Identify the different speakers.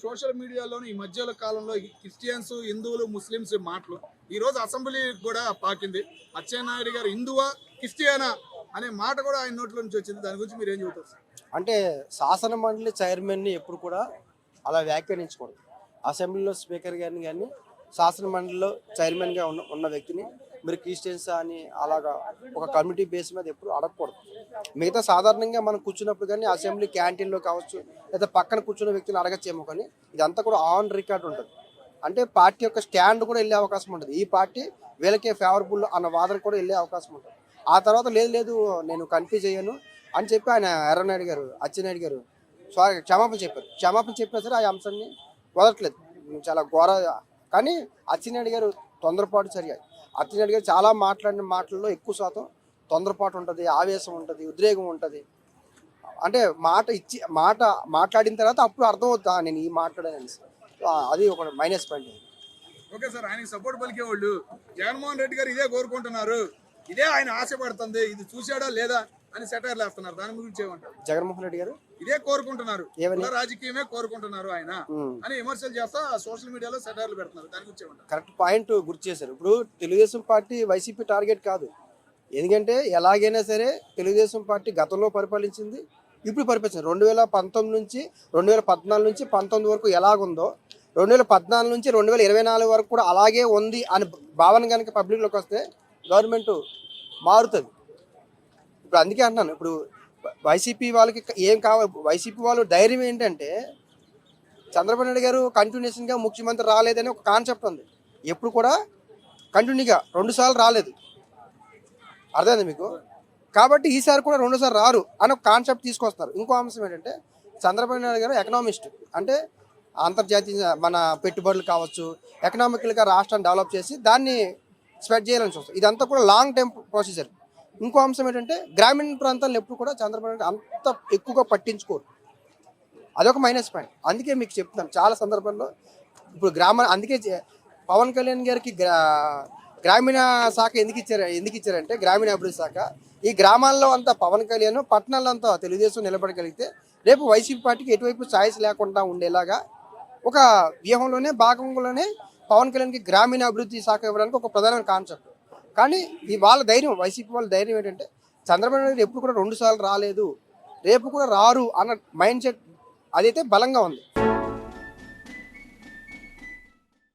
Speaker 1: Social మీడియాలోని ఈ మధ్యలో కాలంలో ఈ క్రిస్టియన్స్, హిందువులు, ముస్లిమ్స్ మాటలు ఈ రోజు అసెంబ్లీ కూడా పాకింది. అచ్చెన్నాయుడు గారు హిందువా క్రిస్టియనా అనే మాట కూడా ఆయన నోట్ల నుంచి వచ్చింది. దాని గురించి మీరు ఏం చెబుతారు సార్?
Speaker 2: అంటే శాసన మండలి చైర్మన్ని ఎప్పుడు కూడా అలా వ్యాఖ్యానించకూడదు. అసెంబ్లీలో స్పీకర్ గారిని కానీ శాసన మండలిలో చైర్మన్గా ఉన్న వ్యక్తిని మీరు క్రిస్టియన్స్ అని అలాగా ఒక కమ్యూనిటీ బేస్ మీద ఎప్పుడు అడగకూడదు. మిగతా సాధారణంగా మనం కూర్చున్నప్పుడు కానీ అసెంబ్లీ క్యాంటీన్లో కావచ్చు లేదా పక్కన కూర్చున్న వ్యక్తిని అడగచ్చేమో, కానీ ఇదంతా కూడా ఆన్ రికార్డ్ ఉంటుంది. అంటే పార్టీ యొక్క స్టాండ్ కూడా వెళ్ళే అవకాశం ఉంటుంది. ఈ పార్టీ వీళ్ళకే ఫేవరబుల్ అన్న వాదన కూడా వెళ్ళే అవకాశం ఉంటుంది. ఆ తర్వాత లేదు నేను కన్ఫ్యూజ్ అయ్యాను అని చెప్పి ఆయన ఎర్రనాయుడు గారు, అచ్చెన్నాయుడు గారు క్షమాపణ చెప్పారు. క్షమాపణ చెప్పినా సరే ఆ అంశాన్ని వదలట్లేదు. చాలా ఘోర. కానీ అచ్చెన్నాయుడు గారు తొందరపాటు చర్య. అచ్చెన్నాయుడు గారు చాలా మాట్లాడిన మాటల్లో ఎక్కువ శాతం తొందరపాటు ఉంటుంది, ఆవేశం ఉంటుంది, ఉద్రేకం ఉంటుంది. అంటే మాట్లాడిన తర్వాత అప్పుడు అర్థమవుతా నేను ఈ మాట్లాడాను. అది ఒక మైనస్ పాయింట్.
Speaker 1: ఓకే సార్, ఆయనకి సపోర్ట్ పలికే వాళ్ళు జగన్మోహన్ రెడ్డి గారు ఇదే కోరుకుంటున్నారు, ఇదే ఆయన ఆశపడుతుంది, ఇది చూసాడా లేదా అని సెటైర్లు వేస్తున్నారు. దాని గురించి ఏమంటారు?
Speaker 2: జగన్మోహన్ రెడ్డి గారు
Speaker 1: ఇదే కోరుకుంటున్నారు, రాజకీయమే కోరుకుంటున్నారు ఆయన అని విమర్శలు చేస్తా సోషల్ మీడియాలో సెటైర్లు పెడుతున్నారు. దాని గురించి ఏమంటారు?
Speaker 2: కరెక్ట్ పాయింట్ గుర్తు చేశారు. ఇప్పుడు తెలుగుదేశం పార్టీ వైసీపీ టార్గెట్ కాదు. ఎందుకంటే ఎలాగైనా సరే తెలుగుదేశం పార్టీ గతంలో పరిపాలించింది, ఇప్పుడు పరిపాలించింది. 2019 నుంచి 2014 నుంచి 19 వరకు ఎలాగుందో 2014 నుంచి 2024 వరకు కూడా అలాగే ఉంది అని భావన కనుక పబ్లిక్లోకి వస్తే గవర్నమెంట్ మారుతుంది. ఇప్పుడు అందుకే అంటున్నాను, ఇప్పుడు వైసీపీ వాళ్ళకి ఏం కావాలి, వైసీపీ వాళ్ళు ధైర్యం ఏంటంటే చంద్రబాబు నాయుడు గారు కంటిన్యూషన్గా ముఖ్యమంత్రి రాలేదని ఒక కాన్సెప్ట్ ఉంది. ఎప్పుడు కూడా కంటిన్యూగా 2 సార్లు రాలేదు, అర్థమైంది మీకు? కాబట్టి ఈసారి కూడా 2 సార్లు రారు అని ఒక కాన్సెప్ట్ తీసుకొస్తారు. ఇంకో అంశం ఏంటంటే చంద్రబాబు నాయుడు గారు ఎకనామిస్ట్, అంటే అంతర్జాతీయ మన పెట్టుబడులు కావచ్చు, ఎకనామికల్గా రాష్ట్రాన్ని డెవలప్ చేసి దాన్ని స్ప్రెడ్ చేయాలని చూస్తారు. ఇదంతా కూడా లాంగ్ టైం ప్రొసీజర్. ఇంకో అంశం ఏంటంటే గ్రామీణ ప్రాంతాలను ఎప్పుడు కూడా చంద్రబాబు నాయుడు అంత ఎక్కువగా పట్టించుకోరు. అదొక మైనస్ పాయింట్. అందుకే మీకు చెప్తున్నాను చాలా సందర్భాల్లో ఇప్పుడు అందుకే పవన్ కళ్యాణ్ గారికి గ్రామీణ శాఖ ఎందుకు ఇచ్చారంటే గ్రామీణ అభివృద్ధి శాఖ. ఈ గ్రామాల్లో అంతా పవన్ కళ్యాణ్, పట్టణాల్లో అంతా తెలుగుదేశం నిలబడగలిగితే రేపు వైసీపీ పార్టీకి ఎటువైపు ఛాయిస్ లేకుండా ఉండేలాగా ఒక వ్యూహంలోనే భాగంలోనే పవన్ కళ్యాణ్కి గ్రామీణ అభివృద్ధి శాఖ ఇవ్వడానికి ఒక ప్రధానమైన కాన్సెప్ట్. కానీ వాళ్ళ ధైర్యం, వైసీపీ వాళ్ళ ధైర్యం ఏంటంటే చంద్రబాబు నాయుడు ఎప్పుడు కూడా 2 సార్లు రాలేదు, రేపు కూడా రారు అన్న మైండ్ సెట్ అదైతే బలంగా ఉంది.